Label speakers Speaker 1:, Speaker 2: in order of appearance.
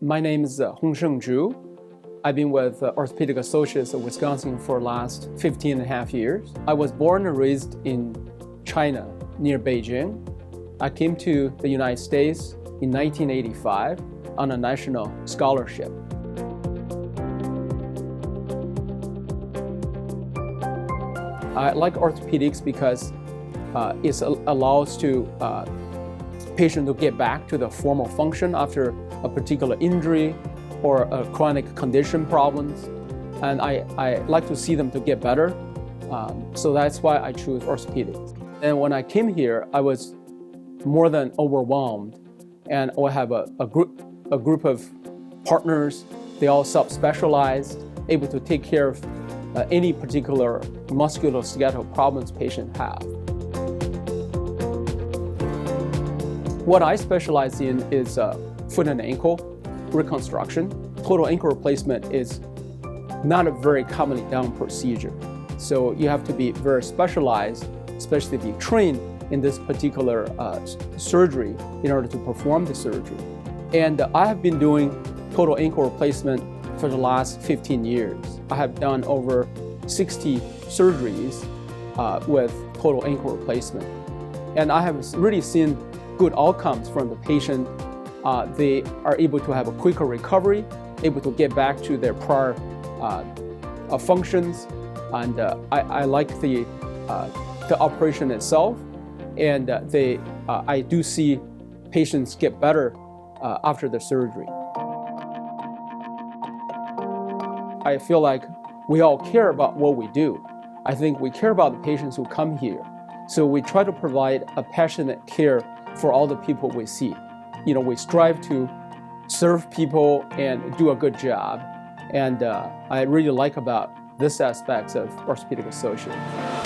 Speaker 1: My name is Hongsheng Zhu. I've been with Orthopaedic Associates of Wisconsin for the last 15 and a half years. I was born and raised in China, near Beijing. I came to the United States in 1985 on a national scholarship. I like orthopedics because it allows patient to get back to the formal function after a particular injury or a chronic condition problems. And I like to see them to get better. So that's why I choose orthopedics. And when I came here, I was more than overwhelmed. And I have a group of partners. They all subspecialized, able to take care of any particular musculoskeletal problems patients have. What I specialize in is foot and ankle reconstruction. Total ankle replacement is not a very commonly done procedure. So you have to be very specialized, especially be trained in this particular surgery in order to perform the surgery. And I have been doing total ankle replacement for the last 15 years. I have done over 60 surgeries with total ankle replacement. And I have really seen good outcomes from the patient. They are able to have a quicker recovery, able to get back to their prior functions. And I like the operation itself. And I do see patients get better after the surgery. I feel like we all care about what we do. I think we care about the patients who come here. So we try to provide a passionate care for all the people we see. We strive to serve people and do a good job. And I really like about this aspect of Orthopaedic Associates.